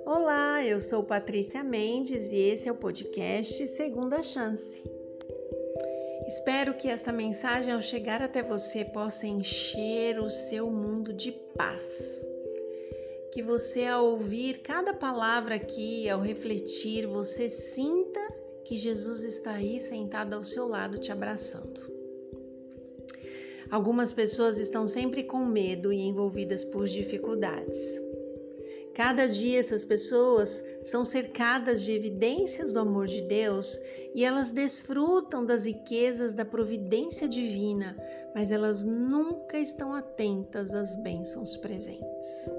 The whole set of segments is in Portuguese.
Olá, eu sou Patrícia Mendes e esse é o podcast Segunda Chance. Espero que esta mensagem, ao chegar até você, possa encher o seu mundo de paz. Que você, ao ouvir cada palavra aqui, ao refletir, você sinta que Jesus está aí sentado ao seu lado te abraçando. Algumas pessoas estão sempre com medo e envolvidas por dificuldades. Cada dia essas pessoas são cercadas de evidências do amor de Deus e elas desfrutam das riquezas da providência divina, mas elas nunca estão atentas às bênçãos presentes.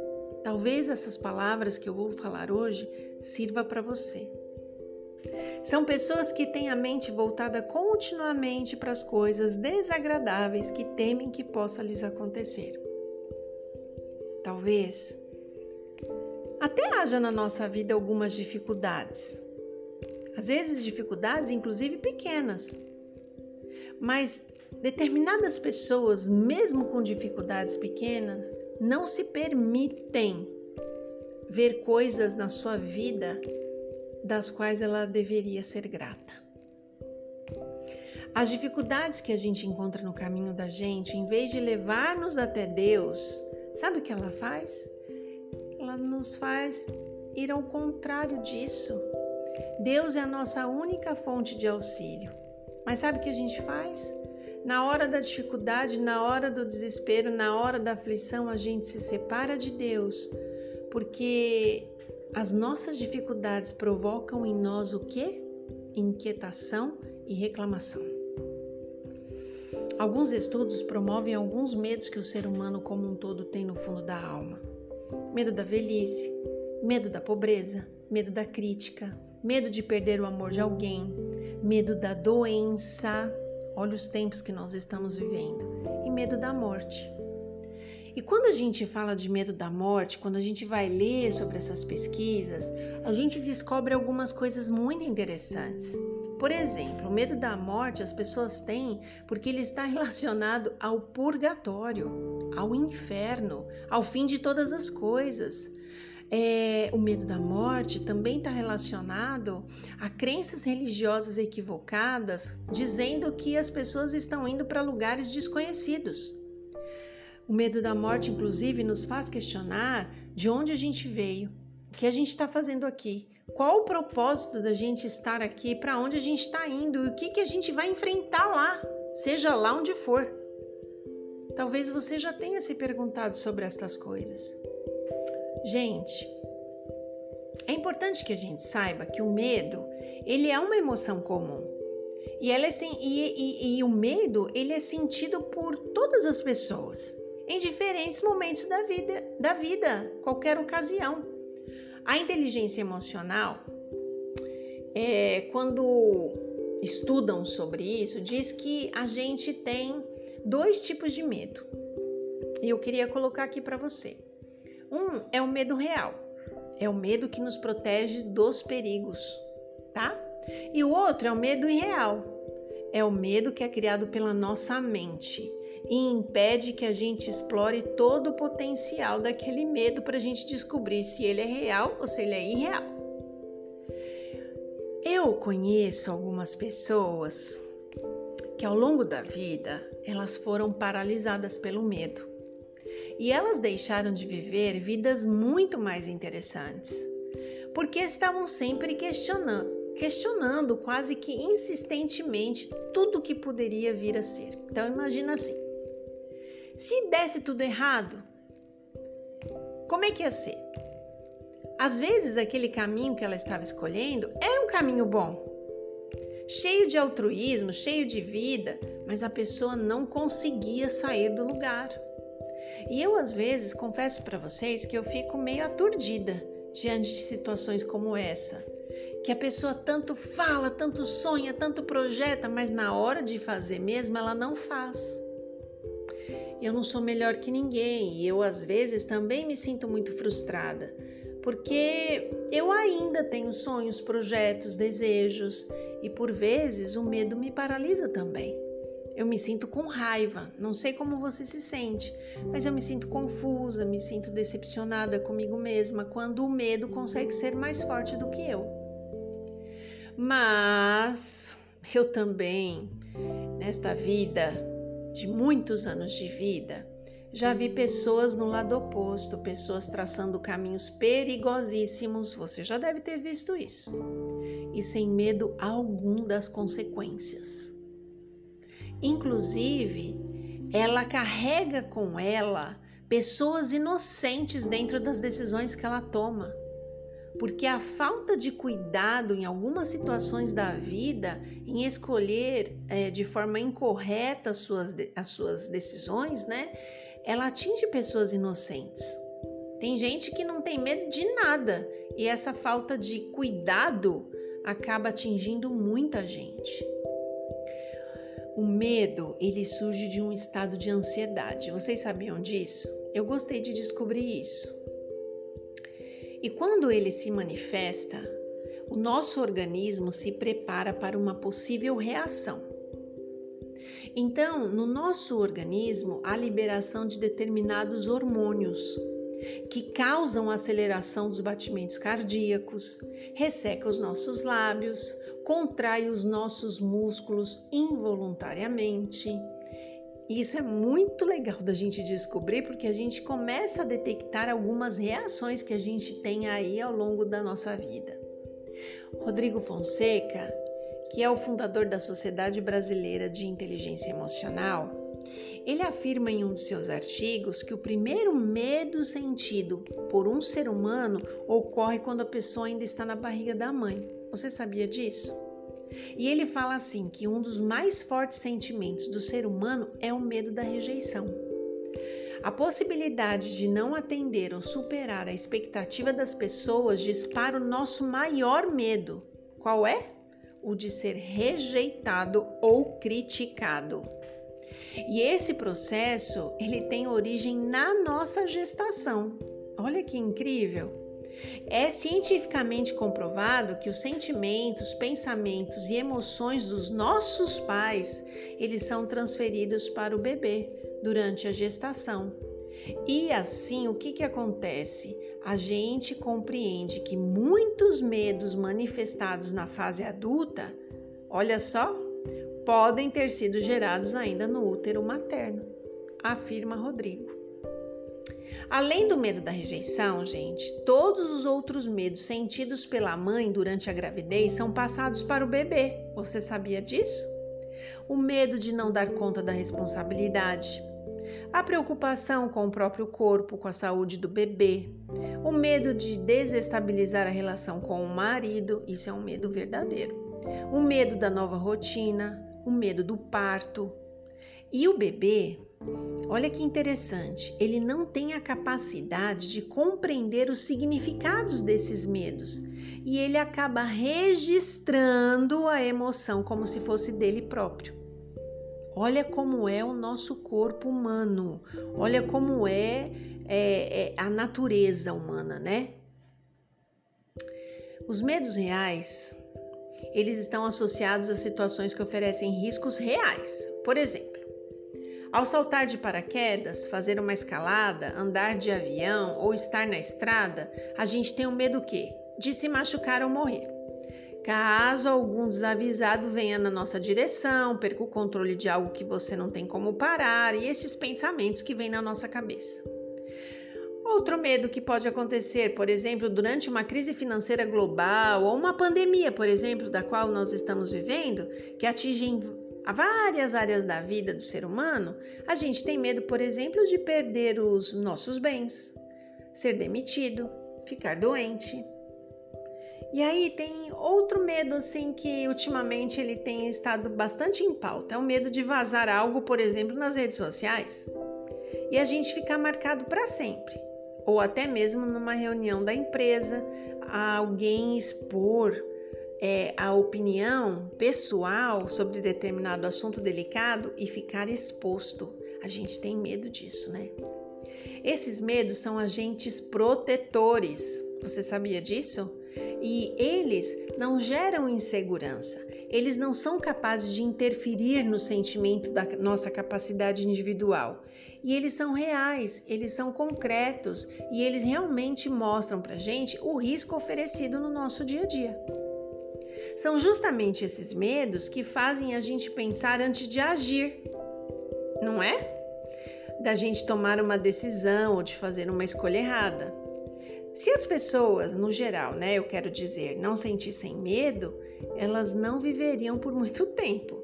Talvez essas palavras que eu vou falar hoje sirva para você. São pessoas que têm a mente voltada continuamente para as coisas desagradáveis que temem que possa lhes acontecer. Talvez até haja na nossa vida algumas dificuldades. Às vezes dificuldades, inclusive pequenas. Mas determinadas pessoas, mesmo com dificuldades pequenas, não se permitem ver coisas na sua vida das quais ela deveria ser grata. As dificuldades que a gente encontra no caminho da gente, em vez de levar-nos até Deus, sabe o que ela faz? Ela nos faz ir ao contrário disso. Deus é a nossa única fonte de auxílio. Mas sabe o que a gente faz? Na hora da dificuldade, na hora do desespero, na hora da aflição, a gente se separa de Deus, porque as nossas dificuldades provocam em nós o quê? Inquietação e reclamação. Alguns estudos promovem alguns medos que o ser humano como um todo tem no fundo da alma. Medo da velhice, medo da pobreza, medo da crítica, medo de perder o amor de alguém, medo da doença, olha os tempos que nós estamos vivendo, e medo da morte. E quando a gente fala de medo da morte, quando a gente vai ler sobre essas pesquisas, a gente descobre algumas coisas muito interessantes. Por exemplo, o medo da morte as pessoas têm porque ele está relacionado ao purgatório, ao inferno, ao fim de todas as coisas. O medo da morte também está relacionado a crenças religiosas equivocadas, dizendo que as pessoas estão indo para lugares desconhecidos. O medo da morte, inclusive, nos faz questionar de onde a gente veio, o que a gente está fazendo aqui, qual o propósito da gente estar aqui, para onde a gente está indo e o que a gente vai enfrentar lá, seja lá onde for. Talvez você já tenha se perguntado sobre estas coisas. Gente, é importante que a gente saiba que o medo, ele é uma emoção comum. E o medo, ele é sentido por todas as pessoas, em diferentes momentos da vida, qualquer ocasião. A inteligência emocional, quando estudam sobre isso, diz que a gente tem 2 tipos de medo. E eu queria colocar aqui para você. Um é o medo real, é o medo que nos protege dos perigos, tá? E o outro é o medo irreal, é o medo que é criado pela nossa mente e impede que a gente explore todo o potencial daquele medo para a gente descobrir se ele é real ou se ele é irreal. Eu conheço algumas pessoas que ao longo da vida elas foram paralisadas pelo medo e elas deixaram de viver vidas muito mais interessantes porque estavam sempre questionando quase que insistentemente tudo que poderia vir a ser. Então imagina assim, se desse tudo errado, como é que ia ser? Às vezes aquele caminho que ela estava escolhendo era um caminho bom, cheio de altruísmo, cheio de vida, mas a pessoa não conseguia sair do lugar. E eu às vezes confesso para vocês que eu fico meio aturdida diante de situações como essa, que a pessoa tanto fala, tanto sonha, tanto projeta, mas na hora de fazer mesmo ela não faz. Eu não sou melhor que ninguém e eu às vezes também me sinto muito frustrada, porque eu ainda tenho sonhos, projetos, desejos e por vezes o medo me paralisa também. Eu me sinto com raiva, não sei como você se sente, mas eu me sinto confusa, me sinto decepcionada comigo mesma quando o medo consegue ser mais forte do que eu. Mas eu também, nesta vida, de muitos anos de vida, já vi pessoas no lado oposto, pessoas traçando caminhos perigosíssimos, você já deve ter visto isso, e sem medo algum das consequências. Inclusive, ela carrega com ela pessoas inocentes dentro das decisões que ela toma. Porque a falta de cuidado em algumas situações da vida, em escolher de forma incorreta as suas decisões, né? Ela atinge pessoas inocentes. Tem gente que não tem medo de nada e essa falta de cuidado acaba atingindo muita gente. O medo, ele surge de um estado de ansiedade. Vocês sabiam disso? Eu gostei de descobrir isso. E quando ele se manifesta, o nosso organismo se prepara para uma possível reação. Então, no nosso organismo, há liberação de determinados hormônios que causam aceleração dos batimentos cardíacos, resseca os nossos lábios, contrai os nossos músculos involuntariamente. E isso é muito legal da gente descobrir, porque a gente começa a detectar algumas reações que a gente tem aí ao longo da nossa vida. Rodrigo Fonseca, que é o fundador da Sociedade Brasileira de Inteligência Emocional, ele afirma em um de seus artigos que o primeiro medo sentido por um ser humano ocorre quando a pessoa ainda está na barriga da mãe. Você sabia disso? E ele fala assim que um dos mais fortes sentimentos do ser humano é o medo da rejeição. A possibilidade de não atender ou superar a expectativa das pessoas dispara o nosso maior medo. Qual é? O de ser rejeitado ou criticado. E esse processo, ele tem origem na nossa gestação. Olha que incrível! É cientificamente comprovado que os sentimentos, pensamentos e emoções dos nossos pais, eles são transferidos para o bebê durante a gestação. E assim, o que acontece? A gente compreende que muitos medos manifestados na fase adulta, olha só, podem ter sido gerados ainda no útero materno, afirma Rodrigo. Além do medo da rejeição, gente, todos os outros medos sentidos pela mãe durante a gravidez são passados para o bebê. Você sabia disso? O medo de não dar conta da responsabilidade, a preocupação com o próprio corpo, com a saúde do bebê, o medo de desestabilizar a relação com o marido, isso é um medo verdadeiro, o medo da nova rotina, o medo do parto. E o bebê, olha que interessante, ele não tem a capacidade de compreender os significados desses medos e ele acaba registrando a emoção como se fosse dele próprio. Olha como é o nosso corpo humano, olha como é a natureza humana, né? Os medos reais, eles estão associados a situações que oferecem riscos reais. Por exemplo, ao saltar de paraquedas, fazer uma escalada, andar de avião ou estar na estrada, a gente tem o medo o quê? De se machucar ou morrer. Caso algum desavisado venha na nossa direção, perca o controle de algo que você não tem como parar e esses pensamentos que vêm na nossa cabeça. Outro medo que pode acontecer, por exemplo, durante uma crise financeira global ou uma pandemia, por exemplo, da qual nós estamos vivendo, que atinge várias áreas da vida do ser humano, a gente tem medo, por exemplo, de perder os nossos bens, ser demitido, ficar doente. E aí tem outro medo assim que ultimamente ele tem estado bastante em pauta, é o medo de vazar algo, por exemplo, nas redes sociais e a gente ficar marcado para sempre, ou até mesmo numa reunião da empresa, alguém expor a opinião pessoal sobre determinado assunto delicado e ficar exposto. A gente tem medo disso, né? Esses medos são agentes protetores. Você sabia disso? e eles não geram insegurança. Eles não são capazes de interferir no sentimento da nossa capacidade individual. E eles são reais, eles são concretos e eles realmente mostram pra gente o risco oferecido no nosso dia a dia. São justamente esses medos que fazem a gente pensar antes de agir, não é? Da gente tomar uma decisão ou de fazer uma escolha errada. Se as pessoas, no geral, eu quero dizer, não sentissem medo, elas não viveriam por muito tempo.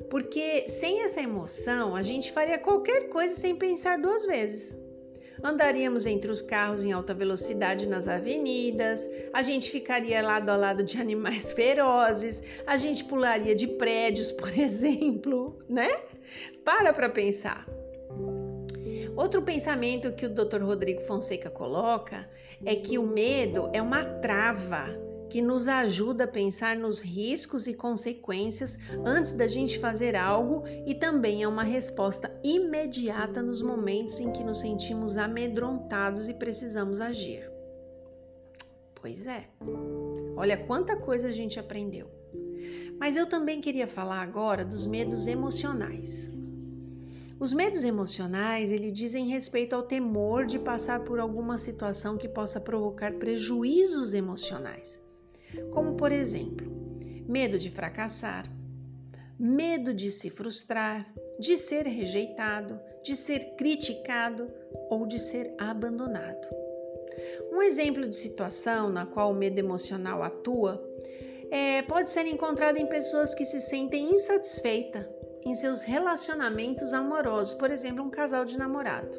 Porque sem essa emoção, a gente faria qualquer coisa sem pensar duas vezes. Andaríamos entre os carros em alta velocidade nas avenidas, a gente ficaria lado a lado de animais ferozes, a gente pularia de prédios, por exemplo, né? Para pensar. Outro pensamento que o Dr. Rodrigo Fonseca coloca é que o medo é uma trava que nos ajuda a pensar nos riscos e consequências antes da gente fazer algo e também é uma resposta imediata nos momentos em que nos sentimos amedrontados e precisamos agir. Pois é, olha quanta coisa a gente aprendeu. Mas eu também queria falar agora dos medos emocionais. Os medos emocionais, eles dizem respeito ao temor de passar por alguma situação que possa provocar prejuízos emocionais. Como, por exemplo, medo de fracassar, medo de se frustrar, de ser rejeitado, de ser criticado ou de ser abandonado. Um exemplo de situação na qual o medo emocional atua pode ser encontrado em pessoas que se sentem insatisfeitas em seus relacionamentos amorosos, por exemplo, um casal de namorado.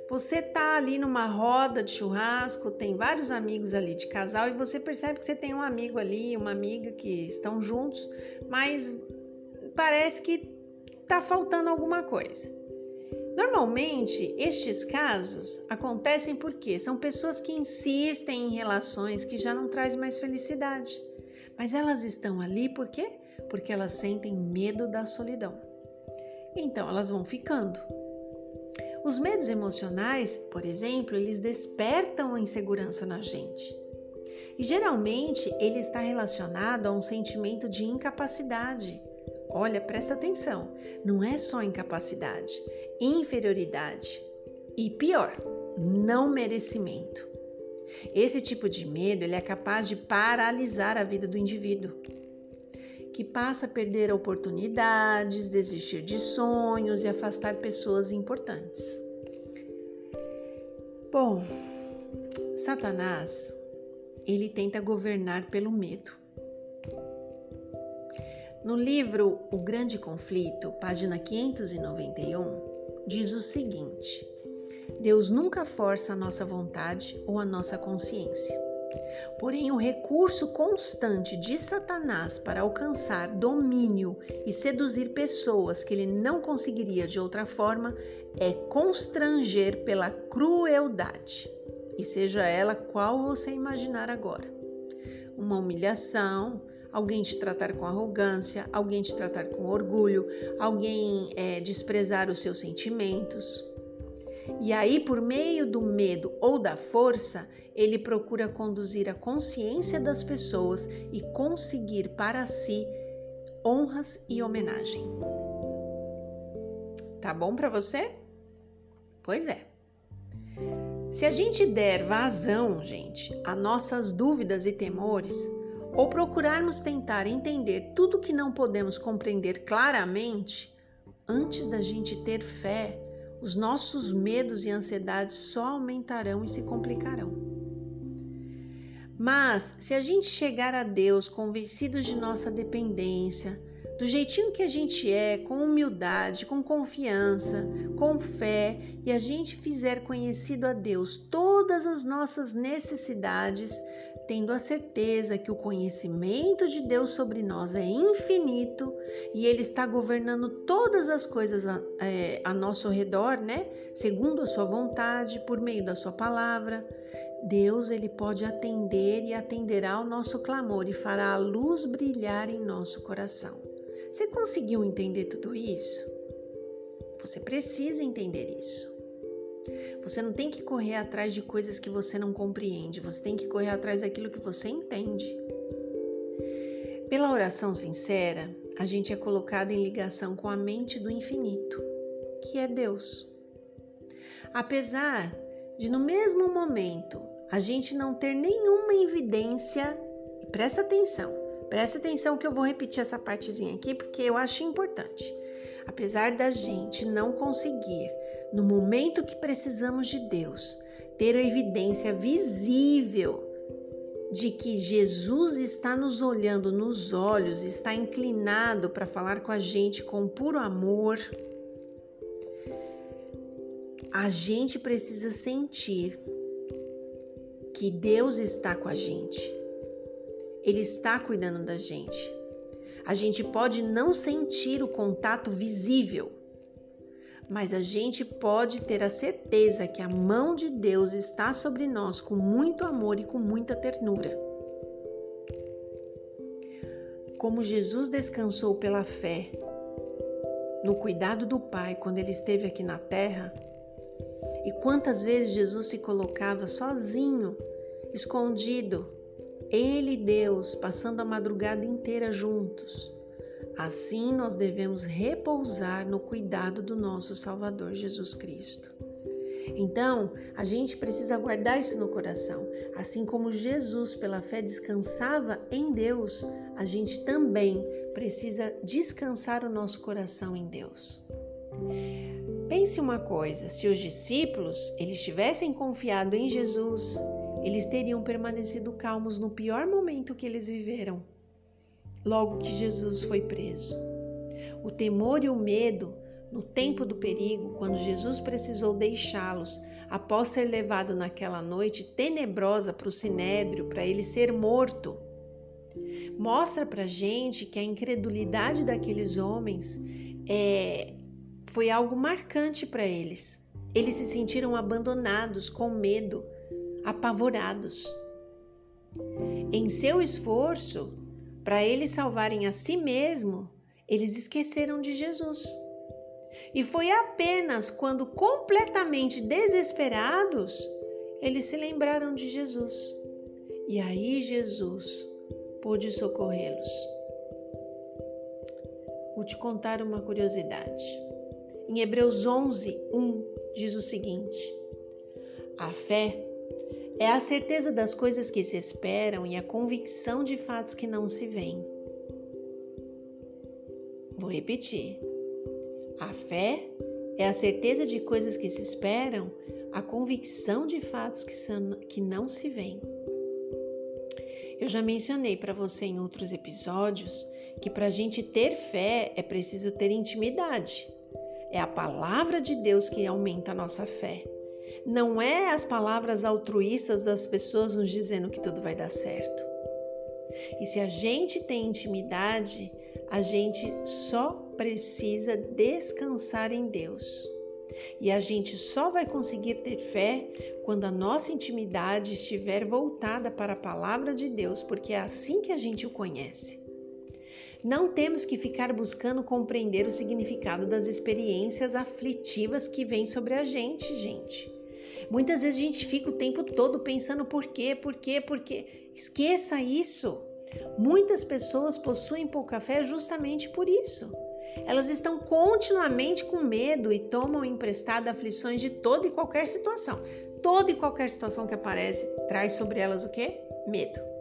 Você está ali numa roda de churrasco, tem vários amigos ali de casal e você percebe que você tem um amigo ali, uma amiga que estão juntos, mas parece que está faltando alguma coisa. Normalmente, estes casos acontecem porque são pessoas que insistem em relações que já não trazem mais felicidade, mas elas estão ali por quê? Porque elas sentem medo da solidão. Então, elas vão ficando. Os medos emocionais, por exemplo, eles despertam a insegurança na gente. E geralmente ele está relacionado a um sentimento de incapacidade. Olha, presta atenção, não é só incapacidade, inferioridade e pior, não merecimento. Esse tipo de medo ele é capaz de paralisar a vida do indivíduo, que passa a perder oportunidades, desistir de sonhos e afastar pessoas importantes. Bom, Satanás, ele tenta governar pelo medo. No livro O Grande Conflito, página 591, diz o seguinte: Deus nunca força a nossa vontade ou a nossa consciência. Porém, o recurso constante de Satanás para alcançar domínio e seduzir pessoas que ele não conseguiria de outra forma é constranger pela crueldade, e seja ela qual você imaginar agora. Uma humilhação, alguém te tratar com arrogância, alguém te tratar com orgulho, alguém desprezar os seus sentimentos. E aí, por meio do medo ou da força, ele procura conduzir a consciência das pessoas e conseguir para si honras e homenagem. Tá bom para você? Pois é. Se a gente der vazão, gente, a nossas dúvidas e temores, ou procurarmos tentar entender tudo que não podemos compreender claramente, antes da gente ter fé, os nossos medos e ansiedades só aumentarão e se complicarão. Mas, se a gente chegar a Deus convencidos de nossa dependência, do jeitinho que a gente é, com humildade, com confiança, com fé, e a gente fizer conhecido a Deus todas as nossas necessidades, tendo a certeza que o conhecimento de Deus sobre nós é infinito e Ele está governando todas as coisas a nosso redor, segundo a sua vontade, por meio da sua palavra, Deus ele pode atender e atenderá ao nosso clamor e fará a luz brilhar em nosso coração. Você conseguiu entender tudo isso? Você precisa entender isso. Você não tem que correr atrás de coisas que você não compreende, você tem que correr atrás daquilo que você entende. Pela oração sincera, a gente é colocado em ligação com a mente do infinito, que é Deus. Apesar de no mesmo momento a gente não ter nenhuma evidência, e presta atenção que eu vou repetir essa partezinha aqui porque eu acho importante. Apesar da gente não conseguir, no momento que precisamos de Deus, ter a evidência visível de que Jesus está nos olhando nos olhos, está inclinado para falar com a gente com puro amor, a gente precisa sentir que Deus está com a gente. Ele está cuidando da gente. A gente pode não sentir o contato visível, mas a gente pode ter a certeza que a mão de Deus está sobre nós com muito amor e com muita ternura. Como Jesus descansou pela fé no cuidado do Pai quando ele esteve aqui na terra, e quantas vezes Jesus se colocava sozinho, escondido, ele e Deus passando a madrugada inteira juntos. Assim nós devemos repousar no cuidado do nosso Salvador Jesus Cristo. Então, a gente precisa guardar isso no coração. Assim como Jesus, pela fé, descansava em Deus, a gente também precisa descansar o nosso coração em Deus. Pense uma coisa, se os discípulos eles tivessem confiado em Jesus, eles teriam permanecido calmos no pior momento que eles viveram, logo que Jesus foi preso. O temor e o medo, no tempo do perigo, quando Jesus precisou deixá-los, após ser levado naquela noite tenebrosa para o sinédrio, para ele ser morto, mostra para a gente que a incredulidade daqueles homens foi algo marcante para eles. Eles se sentiram abandonados, com medo, apavorados. Em seu esforço, para eles salvarem a si mesmo, eles esqueceram de Jesus. E foi apenas quando completamente desesperados, eles se lembraram de Jesus. E aí Jesus pôde socorrê-los. Vou te contar uma curiosidade. Em Hebreus 11:1 diz o seguinte: a fé é a certeza das coisas que se esperam e a convicção de fatos que não se veem. Vou repetir. A fé é a certeza de coisas que se esperam, a convicção de fatos que não se veem. Eu já mencionei para você em outros episódios que para a gente ter fé é preciso ter intimidade. É a palavra de Deus que aumenta a nossa fé. Não é as palavras altruístas das pessoas nos dizendo que tudo vai dar certo. E se a gente tem intimidade, a gente só precisa descansar em Deus. E a gente só vai conseguir ter fé quando a nossa intimidade estiver voltada para a palavra de Deus, porque é assim que a gente o conhece. Não temos que ficar buscando compreender o significado das experiências aflitivas que vêm sobre a gente, gente. Muitas vezes a gente fica o tempo todo pensando por quê. Esqueça isso. Muitas pessoas possuem pouca fé justamente por isso. Elas estão continuamente com medo e tomam emprestada aflições de toda e qualquer situação. Toda e qualquer situação que aparece traz sobre elas o quê? Medo.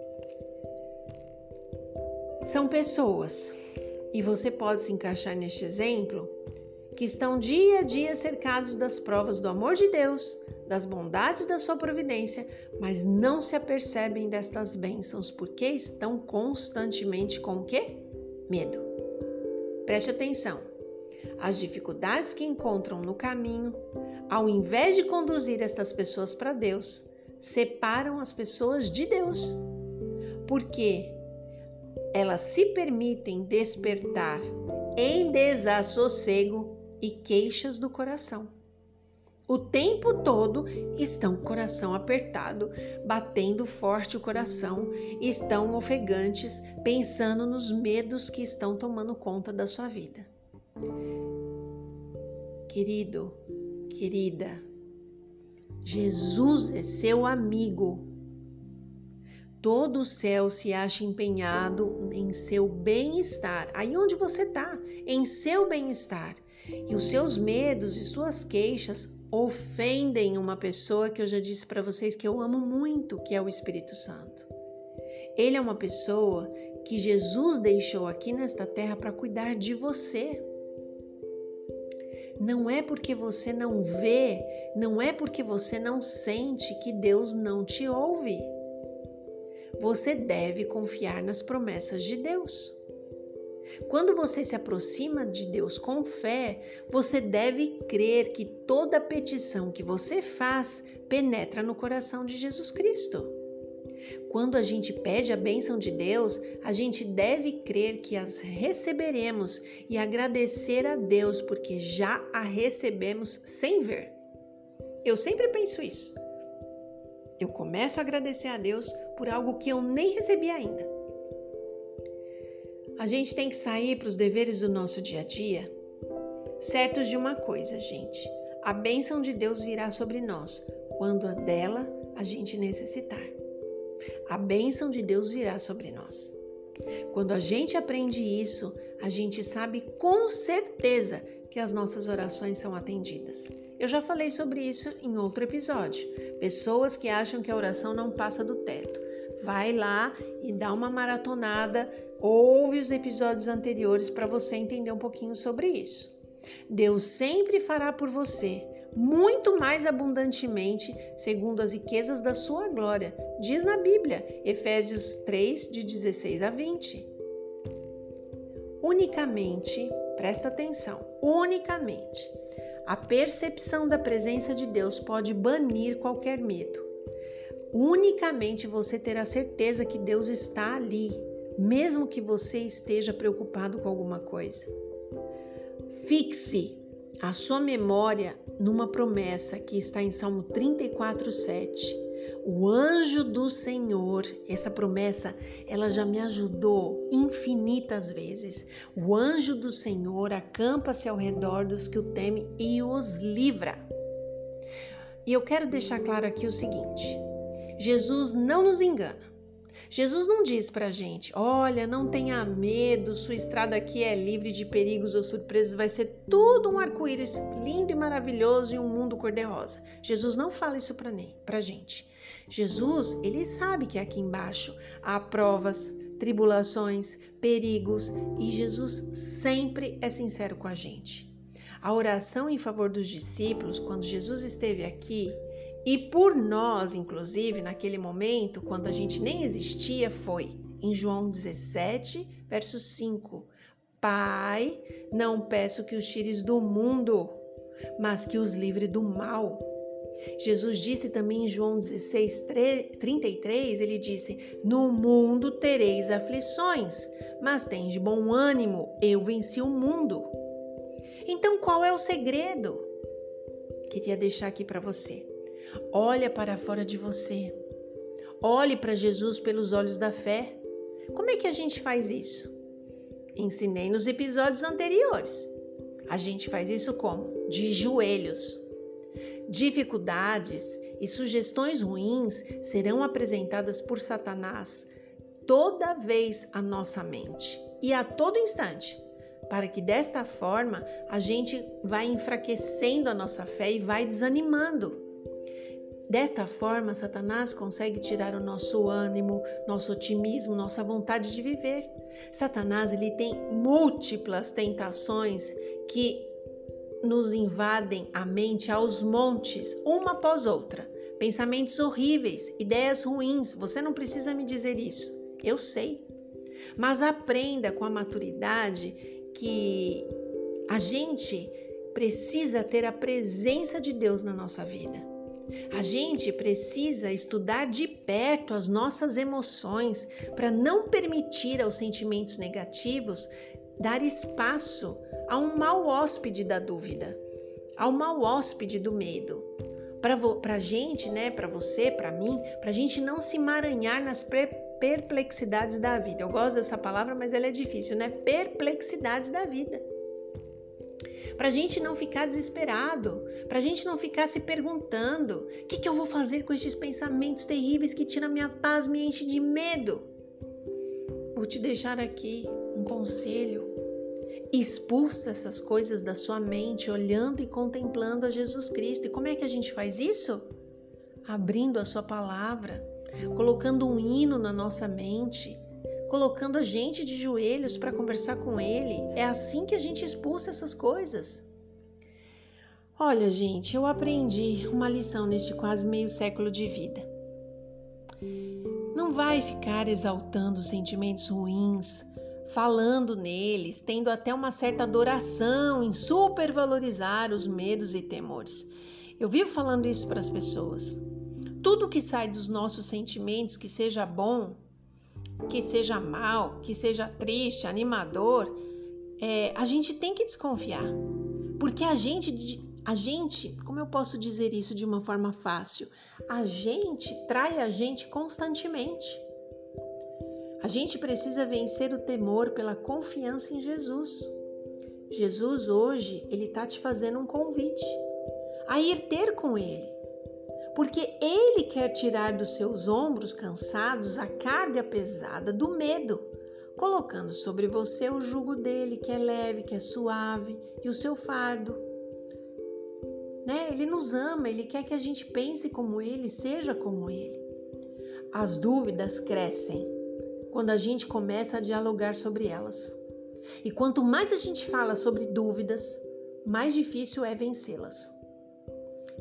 São pessoas, e você pode se encaixar neste exemplo, que estão dia a dia cercados das provas do amor de Deus, das bondades da sua providência, mas não se apercebem destas bênçãos porque estão constantemente com o quê? Medo. Preste atenção. As dificuldades que encontram no caminho, ao invés de conduzir estas pessoas para Deus, separam as pessoas de Deus, porque elas se permitem despertar em desassossego e queixas do coração. O tempo todo estão com o coração apertado, batendo forte o coração, estão ofegantes, pensando nos medos que estão tomando conta da sua vida. Querido, querida, Jesus é seu amigo. Todo o céu se acha empenhado em seu bem-estar. Aí onde você está, em seu bem-estar. E os seus medos e suas queixas ofendem uma pessoa que eu já disse para vocês que eu amo muito, que é o Espírito Santo. Ele é uma pessoa que Jesus deixou aqui nesta terra para cuidar de você. Não é porque você não vê, não é porque você não sente que Deus não te ouve. Você deve confiar nas promessas de Deus. Quando você se aproxima de Deus com fé, você deve crer que toda petição que você faz penetra no coração de Jesus Cristo. Quando a gente pede a bênção de Deus, a gente deve crer que as receberemos e agradecer a Deus porque já a recebemos sem ver. Eu sempre penso isso. Eu começo a agradecer a Deus por algo que eu nem recebi ainda. A gente tem que sair para os deveres do nosso dia a dia, certos de uma coisa, gente. A bênção de Deus virá sobre nós quando dela a gente necessitar. A bênção de Deus virá sobre nós. Quando a gente aprende isso, a gente sabe com certeza que as nossas orações são atendidas. Eu já falei sobre isso em outro episódio. Pessoas que acham que a oração não passa do teto. Vai lá e dá uma maratonada, ouve os episódios anteriores para você entender um pouquinho sobre isso. Deus sempre fará por você, muito mais abundantemente, segundo as riquezas da sua glória, diz na Bíblia, Efésios 3, de 16 a 20. Unicamente, presta atenção, unicamente, a percepção da presença de Deus pode banir qualquer medo. Unicamente você terá certeza que Deus está ali, mesmo que você esteja preocupado com alguma coisa. Fixe a sua memória numa promessa que está em Salmo 34:7. O anjo do Senhor, essa promessa, ela já me ajudou infinitas vezes. O anjo do Senhor acampa-se ao redor dos que o temem e os livra. E eu quero deixar claro aqui o seguinte: Jesus não nos engana. Jesus não diz pra gente, olha, não tenha medo, sua estrada aqui é livre de perigos ou surpresas, vai ser tudo um arco-íris lindo e maravilhoso e um mundo cor-de-rosa. Jesus não fala isso pra gente. Jesus, ele sabe que aqui embaixo há provas, tribulações, perigos e Jesus sempre é sincero com a gente. A oração em favor dos discípulos, quando Jesus esteve aqui, e por nós, inclusive, naquele momento, quando a gente nem existia, foi em João 17, verso 5. Pai, não peço que os tires do mundo, mas que os livre do mal. Jesus disse também em João 16, 33, ele disse, no mundo tereis aflições, mas tende bom ânimo, eu venci o mundo. Então, qual é o segredo? Queria deixar aqui para você. Olha para fora de você. Olhe para Jesus pelos olhos da fé. Como é que a gente faz isso? Ensinei nos episódios anteriores. A gente faz isso como? De joelhos. Dificuldades e sugestões ruins serão apresentadas por Satanás toda vez à nossa mente e a todo instante, para que desta forma a gente vai enfraquecendo a nossa fé e vai desanimando. Desta forma, Satanás consegue tirar o nosso ânimo, nosso otimismo, nossa vontade de viver. Satanás, ele tem múltiplas tentações que nos invadem a mente aos montes, uma após outra. Pensamentos horríveis, ideias ruins, você não precisa me dizer isso, eu sei. Mas aprenda com a maturidade que a gente precisa ter a presença de Deus na nossa vida. A gente precisa estudar de perto as nossas emoções para não permitir aos sentimentos negativos dar espaço a um mau hóspede da dúvida, ao mau hóspede do medo. Para a gente, né, para você, para mim, para a gente não se emaranhar nas perplexidades da vida. Eu gosto dessa palavra, mas ela é difícil, né? Perplexidades da vida. para a gente não ficar desesperado, para a gente não ficar se perguntando: o que eu vou fazer com estes pensamentos terríveis que tiram minha paz, me enche de medo? Vou te deixar aqui um conselho. Expulsa essas coisas da sua mente, olhando e contemplando a Jesus Cristo. E como é que a gente faz isso? Abrindo a sua palavra, colocando um hino na nossa mente, colocando a gente de joelhos para conversar com Ele. É assim que a gente expulsa essas coisas. Olha, gente, eu aprendi uma lição neste quase meio século de vida. Não vai ficar exaltando sentimentos ruins, falando neles, tendo até uma certa adoração em supervalorizar os medos e temores. Eu vivo falando isso para as pessoas. Tudo que sai dos nossos sentimentos, que seja bom, que seja mal, que seja triste, animador, a gente tem que desconfiar. Porque a gente, como eu posso dizer isso de uma forma fácil? A gente trai a gente constantemente. A gente precisa vencer o temor pela confiança em Jesus. Jesus hoje, Ele está te fazendo um convite a ir ter com Ele. Porque Ele quer tirar dos seus ombros cansados a carga pesada do medo, colocando sobre você o jugo dele, que é leve, que é suave, e o seu fardo. Ele nos ama, Ele quer que a gente pense como Ele, seja como Ele. As dúvidas crescem quando a gente começa a dialogar sobre elas. E quanto mais a gente fala sobre dúvidas, mais difícil é vencê-las.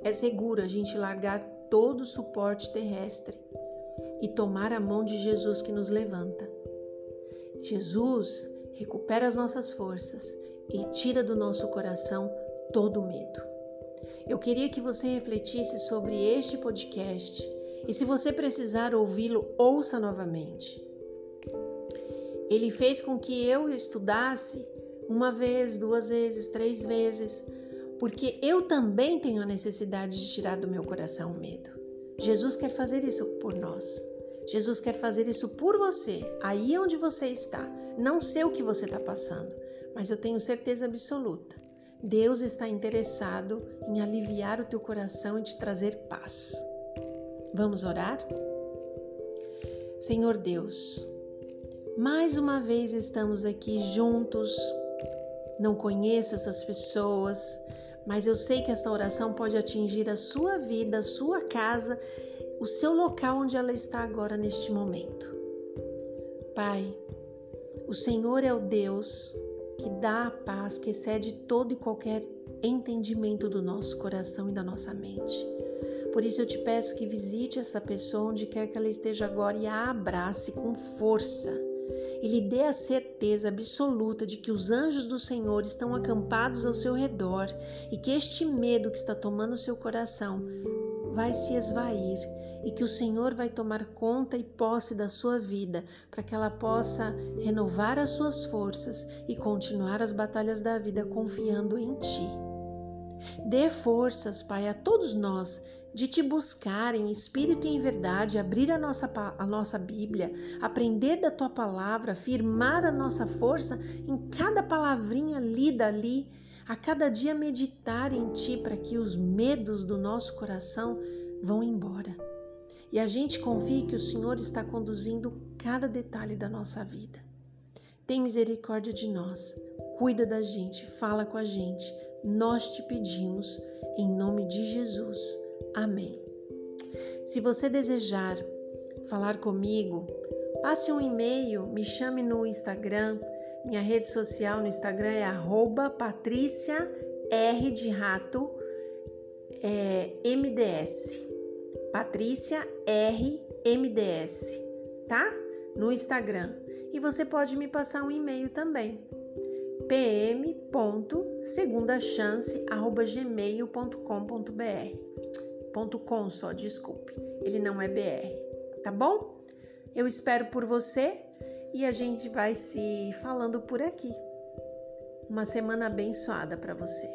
É seguro a gente largar todo o suporte terrestre e tomar a mão de Jesus que nos levanta. Jesus recupera as nossas forças e tira do nosso coração todo o medo. Eu queria que você refletisse sobre este podcast e, se você precisar ouvi-lo, ouça novamente. Ele fez com que eu estudasse 1 vez, 2 vezes, 3 vezes, porque eu também tenho a necessidade de tirar do meu coração o medo. Jesus quer fazer isso por nós. Jesus quer fazer isso por você, aí onde você está. Não sei o que você está passando, mas eu tenho certeza absoluta. Deus está interessado em aliviar o teu coração e te trazer paz. Vamos orar? Senhor Deus, mais uma vez estamos aqui juntos. Não conheço essas pessoas, mas eu sei que esta oração pode atingir a sua vida, a sua casa, o seu local onde ela está agora neste momento. Pai, o Senhor é o Deus que dá a paz que excede todo e qualquer entendimento do nosso coração e da nossa mente. Por isso eu te peço que visite essa pessoa onde quer que ela esteja agora e a abrace com força. E lhe dê a certeza absoluta de que os anjos do Senhor estão acampados ao seu redor e que este medo que está tomando o seu coração vai se esvair e que o Senhor vai tomar conta e posse da sua vida para que ela possa renovar as suas forças e continuar as batalhas da vida confiando em Ti. Dê forças, Pai, a todos nós de Te buscar em espírito e em verdade, abrir a nossa Bíblia, aprender da Tua palavra, firmar a nossa força em cada palavrinha lida ali, a cada dia meditar em Ti para que os medos do nosso coração vão embora. E a gente confie que o Senhor está conduzindo cada detalhe da nossa vida. Tem misericórdia de nós, cuida da gente, fala com a gente. Nós te pedimos, em nome de Jesus. Amém. Se você desejar falar comigo, passe um e-mail, me chame no Instagram. Minha rede social no Instagram é @PatriciaRMDS. Patrícia R. MDS, tá? No Instagram. E você pode me passar um e-mail também. pm.segundachance@gmail.com.br. .com só, desculpe. Ele não é BR, tá bom? Eu espero por você e a gente vai se falando por aqui. Uma semana abençoada para você.